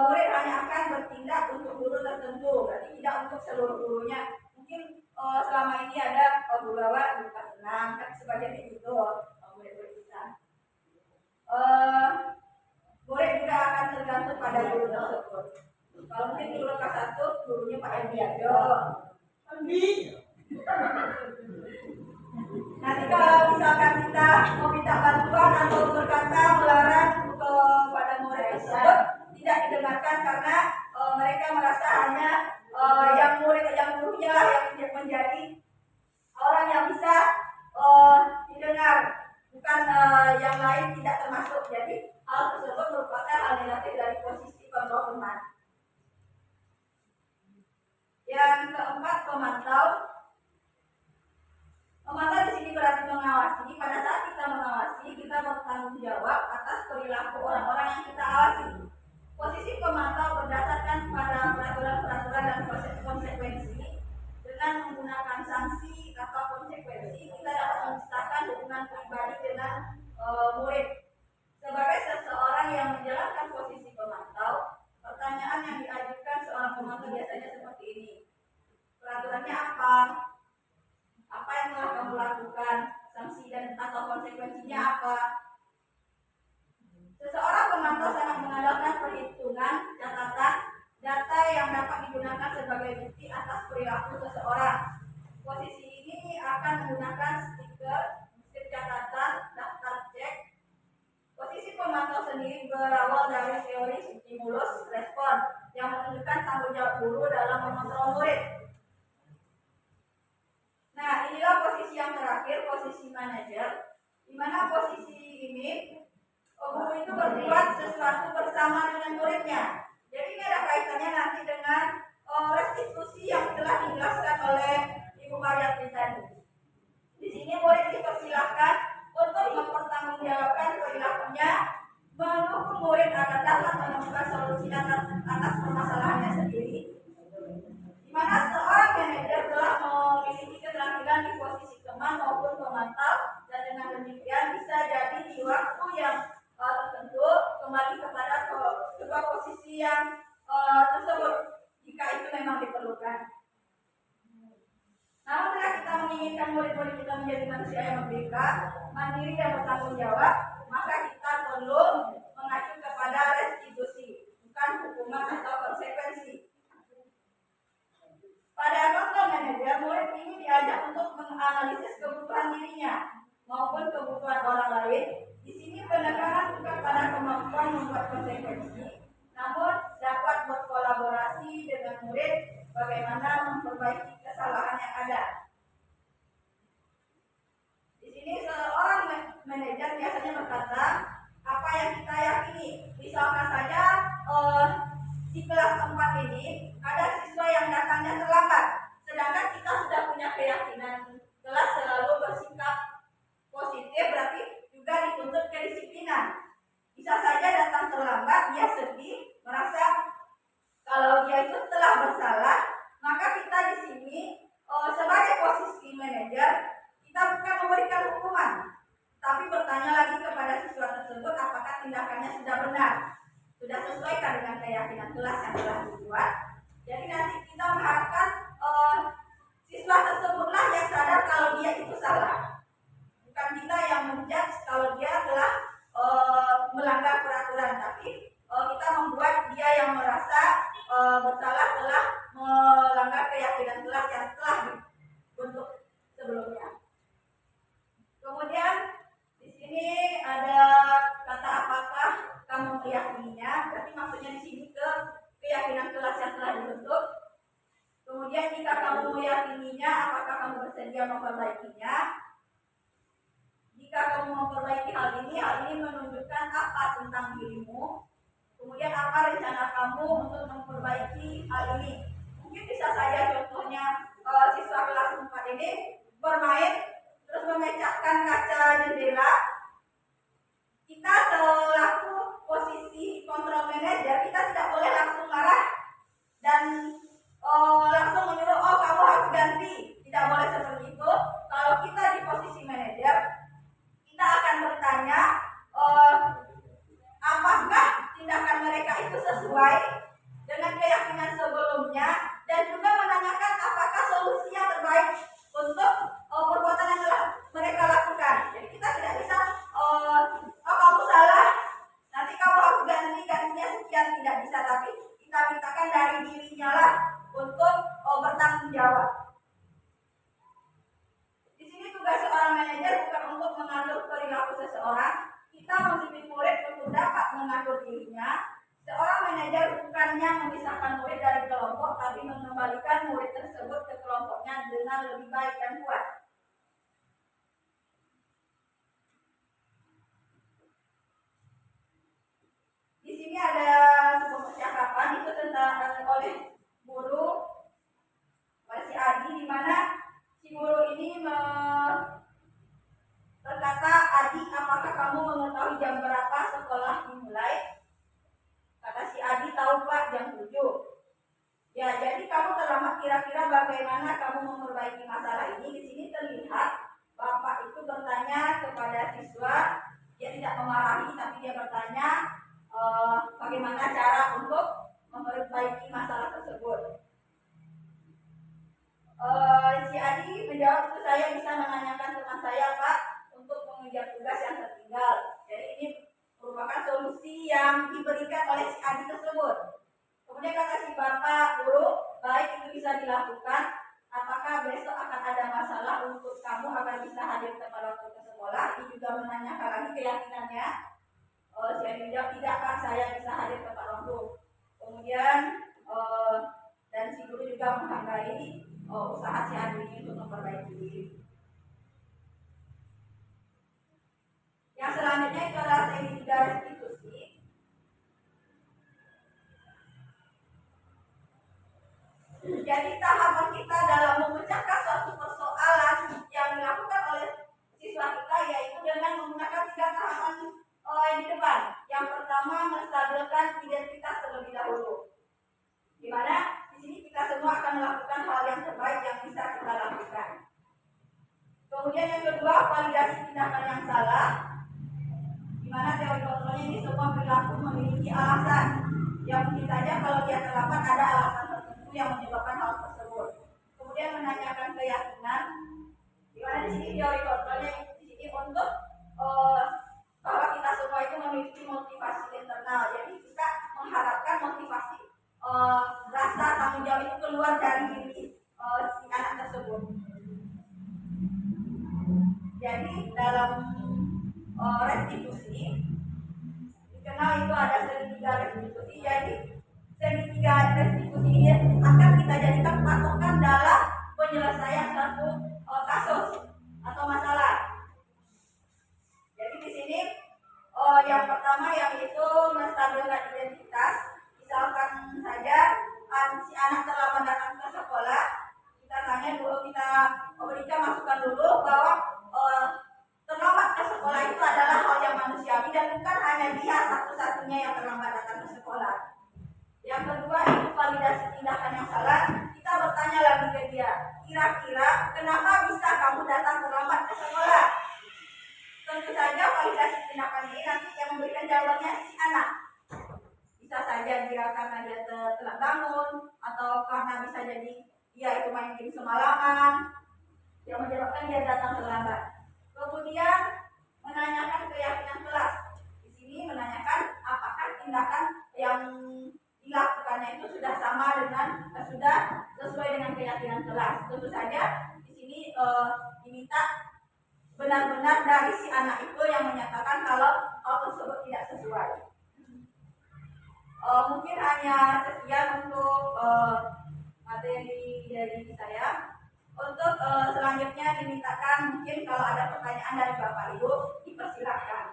murid hanya akan bertindak untuk guru tertentu, berarti tidak untuk seluruh gurunya. Mungkin selama ini ada guru bawa bukan senang, kan sebagian itu murid-murid kita. Murid juga akan tergantung pada guru tersebut. Kalau mungkin guru kelas 1 gurunya Pak Ediado. Nanti kalau misalkan kita mau minta bantuan atau berkata melarang kepada murid tersebut, tidak didengarkan karena mereka merasa hanya yang gurunya lah yang menjadi orang yang bisa didengar, bukan yang lain tidak termasuk. Jadi hal tersebut merupakan hal negatif dari posisi kontrol teman. Yang keempat, pemantau. Pemantau di sini berarti mengawasi. Pada saat kita mengawasi, kita bertanggung jawab atas perilaku orang-orang yang kita awasi. Posisi pemantau berdasarkan pada peraturan-peraturan dan konsekuensi. Dengan menggunakan sanksi atau konsekuensi, kita dapat menciptakan hubungan pribadi dengan murid. Sebagai seseorang yang menjalankan posisi pemantau, pertanyaan yang diajukan seorang pemantau biasanya seperti ini. Peraturannya apa? Apa yang telah kamu lakukan? Sanksi dan atau konsekuensinya apa? Seseorang pemantau sangat mengandalkan perhitungan, catatan, data yang dapat digunakan sebagai bukti atas perilaku seseorang. Posisi ini akan menggunakan stiker catatan, daftar cek. Posisi pemantau sendiri berawal dari teori stimulus respon yang menunjukkan tanggung jawab guru dalam mengontrol murid. Nah, inilah posisi yang terakhir, posisi manajer, di mana posisi ini guru itu berbuat sesuatu bersama dengan muridnya. Jadi ini ada kaitannya nanti dengan restitusi yang telah dijelaskan oleh Ibu Mariatri tadi. Di sini murid dipersilakan untuk mempertanggungjawabkan perilakunya, mendukung murid agar dapat menemukan solusi atas permasalahannya sendiri. Di mana seorang manajer telah memiliki keterampilan di posisi teman maupun pemantau, dan dengan demikian bisa jadi di waktu yang tertentu kembali kepada kedua posisi yang tersebut jika itu memang diperlukan. Namun bila kita menginginkan murid-murid kita menjadi manusia yang merdeka, mandiri dan bertanggung jawab, maka kita perlu mengacu kepada restitusi, bukan hukuman atau konsekuensi. benar, sudah sesuaikan dengan keyakinan kelas yang telah dibuat. Jadi nanti kita mengharapkan siswa tersebutlah yang sadar kalau dia itu salah, bukan kita yang menjudge kalau dia telah melanggar peraturan, tapi kita membuat dia yang merasa bersalah telah melanggar keyakinan kelas yang telah dibentuk sebelumnya. Kemudian di sini ada kata apakah kamu meyakininya, berarti maksudnya di sini ke keyakinan kelas yang telah dibentuk. Kemudian jika kamu meyakininya, apakah kamu bersedia memperbaikinya? Jika kamu memperbaiki hal ini menunjukkan apa tentang dirimu. Kemudian apa rencana kamu untuk memperbaiki hal ini? Mungkin bisa saja contohnya siswa kelas 4 ini bermain terus memecahkan kaca jendela. Kita selaku posisi kontrol manajer, kita tidak boleh langsung marah dan langsung menyuruh kamu harus ganti. Tidak boleh seperti itu. Kalau kita di posisi manajer, kita akan bertanya apakah tindakan mereka itu sesuai dengan keyakinan sebelumnya, dan juga menanyakan apakah solusi yang terbaik untuk perbuatan yang telah mereka lakukan. Jadi kita tidak bisa kamu salah, nanti kamu harus gantinya sekian, tidak bisa, tapi kita mintakan dari dirinya lah untuk bertanggung jawab. Di sini tugas seorang manajer bukan untuk mengatur perilaku seseorang. Kita membimbing murid untuk dapat mengatur dirinya. Seorang manajer bukannya memisahkan murid dari kelompok, tapi mengembalikan murid tersebut ke kelompoknya dengan lebih baik dan kuat. Di sini ada sebuah percakapan itu tentang oleh guru si Adi, di mana si guru ini berkata, Adi, apakah kamu mengetahui jam berapa sekolah dimulai? Kata si Adi, tahu Pak, jam 7. Ya, jadi kamu terlambat, kira-kira bagaimana kamu memperbaiki masalah ini? Di sini terlihat Bapak itu bertanya kepada siswa, dia tidak memarahi, tapi dia bertanya bagaimana cara untuk memperbaiki masalah tersebut. Si Adi menjawab, itu saya bisa menanyakan teman saya Pak untuk mengejar tugas yang tertinggal. Jadi ini merupakan solusi yang diberikan oleh si Adi tersebut. Kemudian kata si Bapak, guru, baik itu bisa dilakukan. Apakah besok akan ada masalah untuk kamu agar bisa hadir tepat waktu ke sekolah? Ini juga menanyakan lagi keyakinannya. Si Adi menjawab, tidak Pak, saya bisa hadir tepat waktu. Kemudian dan si guru juga menghargai usaha si Adi ini untuk memperbaiki diri. Yang selanjutnya itu adalah segitiga restitusi. Jadi tahapan kita dalam memecahkan suatu persoalan yang dilakukan oleh siswa kita yaitu dengan menggunakan 3 tahapan yang di depan. Yang pertama, menstabilkan identitas terlebih dahulu. Di mana di sini kita semua akan melakukan hal yang terbaik yang bisa kita lakukan. Kemudian yang kedua, validasi tindakan yang salah. Di mana teori kontrolnya ini semua perilaku memiliki alasan. Yang mungkin saja kalau dia terlambat ada alasan tertentu yang menyebabkan hal tersebut. Kemudian menanyakan keyakinan. Di mana di sini teori kontrolnya di sini untuk bahwa kita semua itu memiliki motivasi internal. Jadi kita mengharapkan motivasi rasa tanggung jawab itu keluar dari diri si anak tersebut. Jadi dalam restitusi dikenal itu ada segitiga restitusi. Jadi segitiga restitusi ini akan kita jadikan patokan dalam penyelesaian suatu kasus atau masalah. Jadi di sini yang pertama yaitu menstabilkan identitas. Misalkan saja si anak terlambat datang ke sekolah, kita tanya dulu, kita berikan masukan dulu bahwa terlambat ke sekolah itu adalah hal yang manusiawi dan bukan hanya dia satu-satunya yang terlambat datang ke sekolah. Yang kedua itu validasi tindakan yang salah. Kita bertanya lagi ke dia, kira-kira kenapa bisa kamu datang terlambat ke sekolah? Tentu saja validasi tindakan ini nanti yang memberikan jawabannya si anak. dia karena dia telat bangun, atau karena bisa jadi dia itu main game semalaman yang menyebabkan dia datang terlambat. Kemudian menanyakan keyakinan kelas. Di sini menanyakan apakah tindakan yang dilakukannya itu sudah sama dengan sudah sesuai dengan keyakinan kelas. Tentu saja di sini diminta benar-benar dari si anak itu yang menyatakan kalau hal tersebut tidak sesuai. Mungkin hanya sekian untuk materi dari saya. Untuk selanjutnya dimintakan mungkin kalau ada pertanyaan dari Bapak Ibu dipersilakan.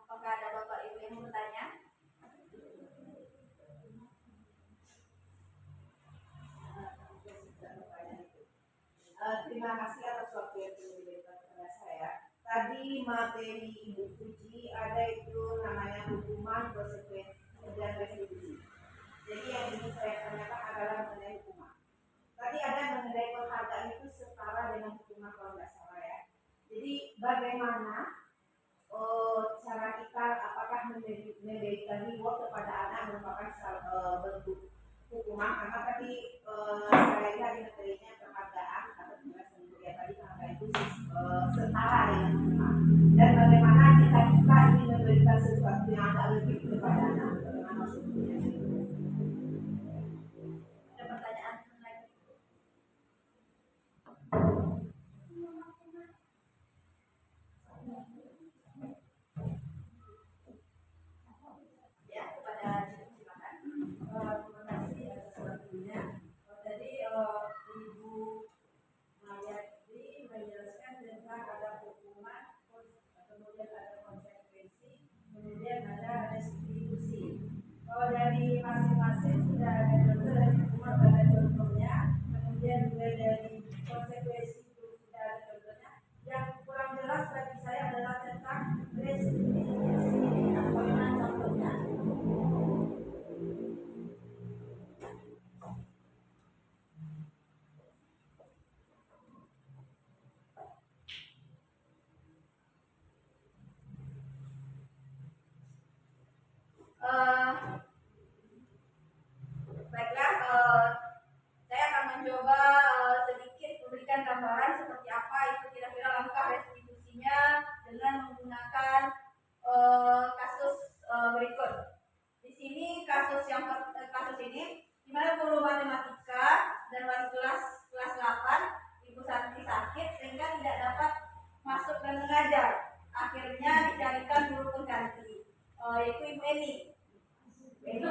Apakah ada Bapak Ibu yang mau bertanya? Terima kasih atas waktu yang diberikan kepada saya. Tadi materi Ibu Puji ada itu namanya hukuman, konsekuensi, dan restitusi. Jadi yang ingin saya tanyakan adalah mengenai hukuman. Tadi ada mengenai penghargaan itu setara dengan hukuman kalau nggak salah ya. Jadi bagaimana cara kita apakah memberikan reward kepada anak merupakan bentuk hukuman, karena tadi saya lihat di materinya penghargaan atau penjelasan ya tadi penghargaan itu setara dengan hukuman, dan bagaimana kita ingin memberikan sesuatu yang agak lebih kepada anak, bagaimana maksudnya? Ada pertanyaan lagi? Ya, kepada silakan. Terima kasih atas waktunya. Tadi Ibu Mayatri menjelaskan tentang ada hukuman, kemudian ada konsekuensi, kemudian ada restitusi. Kalau dari masing-masing sudah ada contoh dari hukuman, ada contohnya, kemudian juga dari konsekuensi itu sudah ada contohnya. Yang kurang jelas bagi saya adalah tentang restitusi. Bagaimana contohnya? Baiklah, saya akan mencoba sedikit memberikan gambaran seperti apa itu kira-kira langkah restitusinya dengan menggunakan kasus berikut. Di sini kasus ini di mana guru matematika dan wali kelas 8 Ibu Santi sakit sehingga tidak dapat masuk dan mengajar. Akhirnya dicarikan guru pengganti, yaitu Ibu Eni. Ibu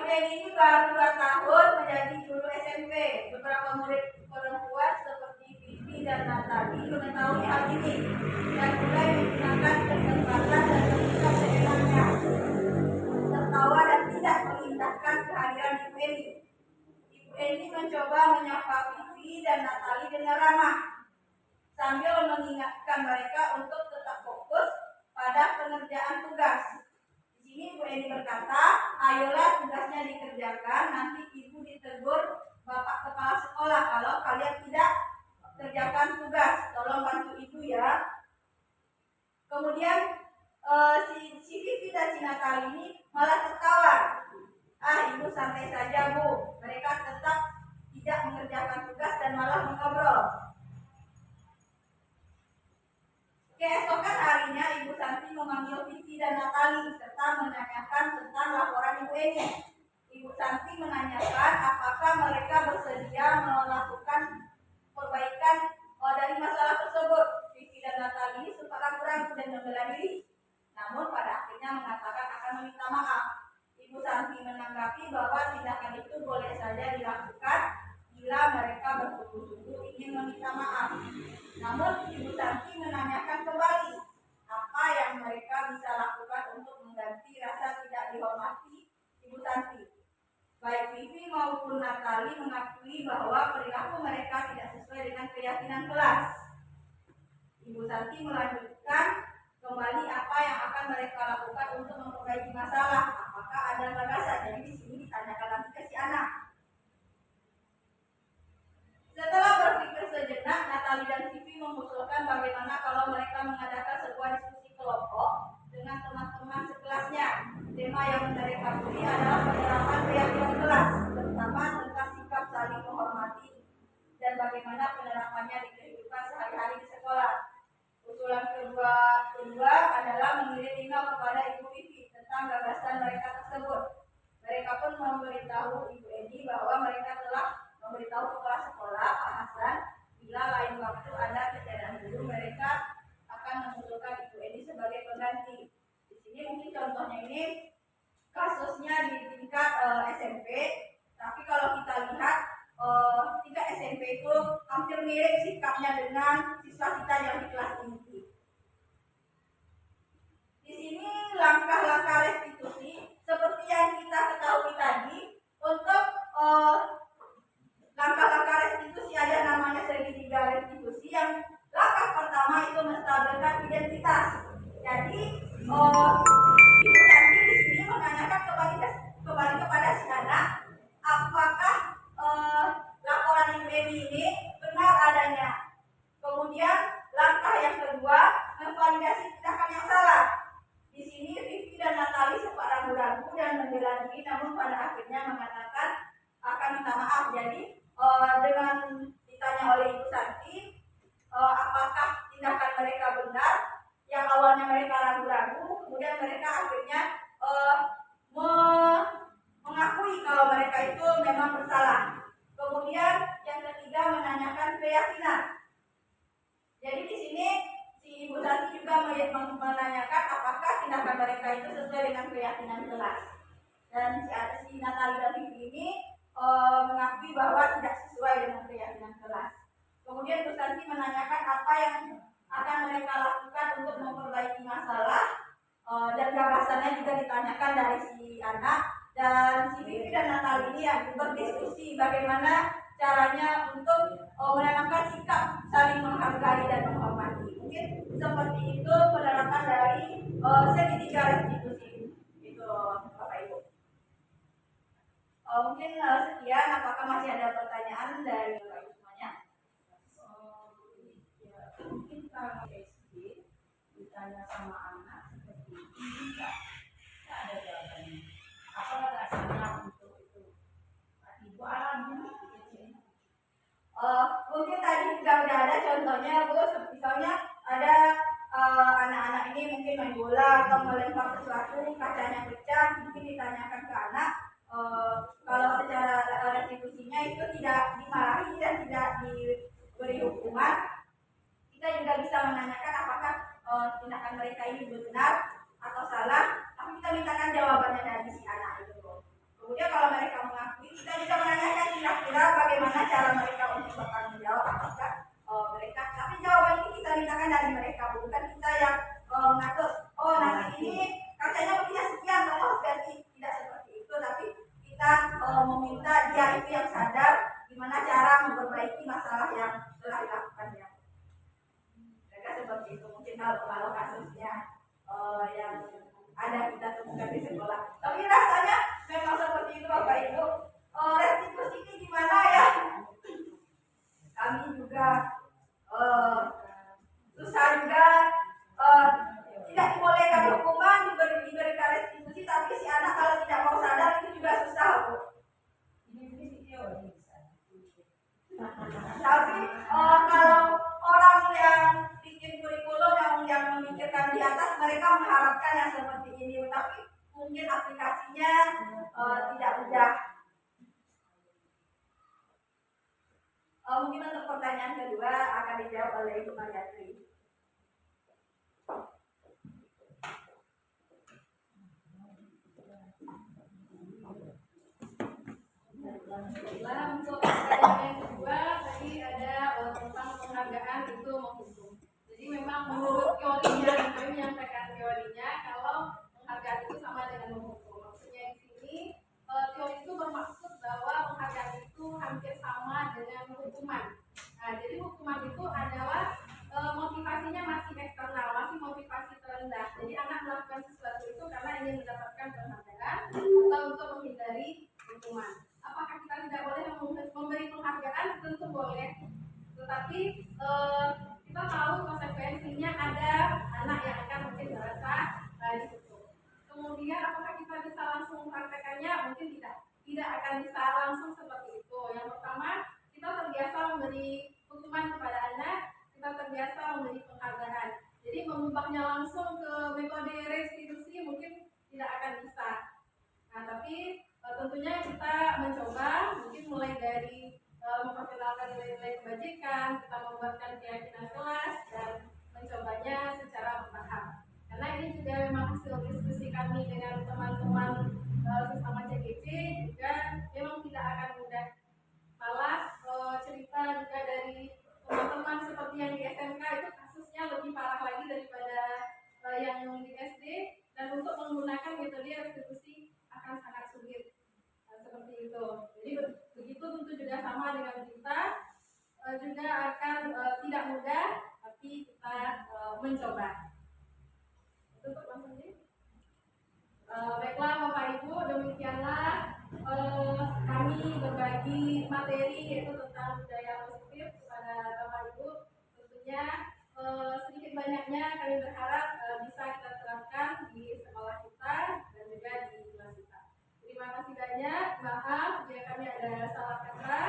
Eni ini baru 2 tahun menjadi guru SMP. Beberapa murid perempuan seperti Vivi dan Natali mengetahui hal ini dan mulai menggunakan kesempatan dan bersikap seenaknya, tertawa dan tidak mengindahkan kehadiran Ibu Eni. Ibu Eni mencoba menyapa Vivi dan Natali dengan ramah sambil mengingatkan mereka untuk tetap fokus pada pengerjaan tugas. Di sini Bu Eni berkata, ayolah tugasnya dikerjakan, nanti ibu ditegur bapak kepala sekolah kalau kalian tidak kerjakan tugas, tolong bantu ibu ya. Kemudian si Vivi dan si Natali ini malah tertawa. Ibu santai saja Bu, mereka tetap tidak mengerjakan tugas dan malah mengobrol. Keesokan harinya Ibu Santi memanggil Vivi dan Natali serta menanyakan tentang laporan Ibu Eni. Ibu Santi menanyakan apakah mereka bersedia melakukan perbaikan dari masalah tersebut. Vivi dan Natali ini sempat ragu-ragu dan membela diri, namun pada akhirnya mengatakan akan meminta maaf. Ibu Santi menanggapi bahwa tindakan itu boleh saja dilakukan bila mereka bersungguh-sungguh ingin meminta maaf. Namun Ibu Santi menanyakan kembali apa yang mereka bisa lakukan untuk mengganti rasa tidak dihormati Ibu Santi. Baik Vivi maupun Natali mengakui bahwa perilaku mereka tidak sesuai dengan keyakinan kelas. Ibu Santi melanjutkan kembali apa yang akan mereka lakukan untuk memperbaiki masalah. Apakah ada gagasan? Jadi di sini ditanyakan lagi ke si anak. Setelah berpikir sejenak, Natali dan Vivi mengusulkan bagaimana kalau mereka mengadakan sebuah diskusi kelompok dengan teman-teman sekelasnya. Tema yang mereka pilih adalah penerapan keyakinan kelas, terutama tentang sikap saling menghormati dan bagaimana penerapannya di kehidupan sehari-hari di sekolah. Usulan kedua adalah mengirim email kepada Ibu Vivi tentang gagasan mereka tersebut. Mereka pun memberitahu Ibu Edi bahwa mereka telah memberitahu kepala sekolah Pak Hasan bila lain waktu ada kejadian dulu mereka akan mengusulkan Ibu Edi sebagai pengganti. Di sini mungkin contohnya ini kasusnya di tingkat SMP, tapi kalau kita lihat tingkat SMP itu hampir mirip sikapnya dengan siswa kita yang di kelas inti. Di sini langkah-langkah restitusi seperti yang kita ketahui tadi, untuk langkah-langkah restitusi ada namanya segitiga restitusi. Yang langkah pertama itu menstabilkan identitas. Jadi Ibu Santi di sini menanyakan kembali kepada si anak, apakah laporan Ibu Edi ini benar adanya. Kemudian langkah yang kedua, memvalidasi tindakan yang salah. Di sini Vivi dan Natali sempat ragu-ragu dan membela diri, namun pada akhirnya mengatakan akan minta maaf. Jadi dengan ditanya oleh Ibu Santi apakah tindakan mereka benar, yang awalnya mereka ragu-ragu, kemudian mereka akhirnya mengakui kalau mereka itu memang bersalah. Kemudian yang ketiga menanyakan keyakinan. Jadi di sini si Ibu Santi juga menanyakan apakah tindakan mereka itu sesuai dengan keyakinan kelas. Dan si Natali dan Vivi ini mengakui bahwa tidak sesuai dengan keyakinan kelas. Kemudian Ibu Santi menanyakan apa yang akan mereka lakukan untuk memperbaiki masalah, dan gagasannya juga ditanyakan dari si anak. Dan si Vivi dan Natali ini yang berdiskusi bagaimana caranya untuk menanamkan sikap saling menghargai dan menghormati. Mungkin seperti itu penerapan dari segitiga restitusi itu, Bapak Ibu. Mungkin sekian. Apakah masih ada pertanyaan dari Bapak Ibu semuanya? Mungkin kalau SD ditanya sama anak seperti ini enggak ada jawabannya. Apa rasanya untuk itu? Ibu alami Mungkin tadi juga udah ada contohnya, Bu. Misalnya ada anak-anak ini mungkin main bola atau melempar sesuatu, kacanya pecah, mungkin ditanyakan ke anak. Kalau secara restitusinya itu tidak dimarahi dan tidak diberi hukuman, kita juga bisa menanyakan apakah tindakan mereka ini benar atau salah, tapi kita mintakan jawabannya dari si anak itu. Kemudian kalau mereka mengakui, kita juga menanyakan kira-kira bagaimana cara mereka untuk bertanggung jawab, apakah mereka, tapi jawaban ini kita mintakan dari mereka, bukan kita yang mengatur, nanti ini kacanya begini sekian, tolong ganti. Tidak seperti itu, tapi kita meminta dia itu yang sadar gimana cara memperbaiki masalah yang telah dilakukannya. Mereka seperti itu. Mungkin kalau kasusnya yang ada kita temukan di sekolah, tapi rasanya memang seperti itu, Bapak Ibu. Restitusi ini gimana ya? Kami juga susah juga, tidak dibolehkan hukuman, diberikan restitusi, tapi si anak kalau tidak mau sadar itu juga susah, Bu. Tapi kalau orang yang bikin kurikulum yang memikirkan di atas, mereka mengharapkan yang seperti ini, tapi mungkin aplikasinya tidak mudah. Mungkin untuk pertanyaan kedua akan dijawab oleh Ibu Mariatri. Untuk pertanyaan yang kedua tadi ada tentang penghargaan itu menghukum. Jadi memang menurut teorinya, kami menyampaikan teorinya kalau penghargaan itu sama dengan menghukum. Maksudnya di sini teori itu bermaksud hukuman. Nah, jadi hukuman itu adalah motivasinya masih eksternal, masih motivasi terendah. Jadi anak melakukan sesuatu itu karena ingin mendapatkan penghargaan atau untuk menghindari hukuman. Apakah kita tidak boleh memberi penghargaan? Tentu boleh. Tetapi kita tahu konsekuensinya, ada anak yang akan mungkin merasa dikutuk. Kemudian apakah kita bisa langsung mempraktekannya? Mungkin tidak akan bisa langsung seperti itu. Yang pertama, kita terbiasa memberi hukuman kepada anak, kita terbiasa memberi penghargaan. Jadi mengubahnya langsung ke metode restitusi mungkin tidak akan bisa. Nah, tapi tentunya kita mencoba, mungkin mulai dari memperkenalkan nilai-nilai kebajikan, kita membuatkan keyakinan kelas dan mencobanya secara bertahap. Karena ini juga memang hasil diskusi kami dengan teman-teman sesama CGP, juga memang tidak akan mudah. Malah cerita juga dari teman-teman seperti yang di SMK itu kasusnya lebih parah lagi daripada yang di SD, dan untuk menggunakan metode restitusi akan sangat sulit. Seperti itu. Jadi begitu tentu juga sama dengan kita, juga akan tidak mudah, tapi kita mencoba. Tutup langsung nih. Baiklah Bapak Ibu, demikianlah kami berbagi materi yaitu tentang budaya positif kepada Bapak Ibu. Tentunya sedikit banyaknya kami berharap bisa kita terapkan di sekolah kita dan juga di kelas kita. Terima kasih banyak. Maaf jika kami ada salah kata.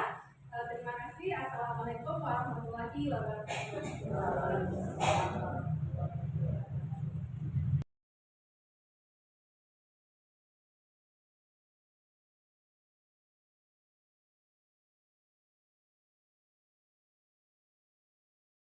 Terima kasih. Assalamualaikum warahmatullahi wabarakatuh.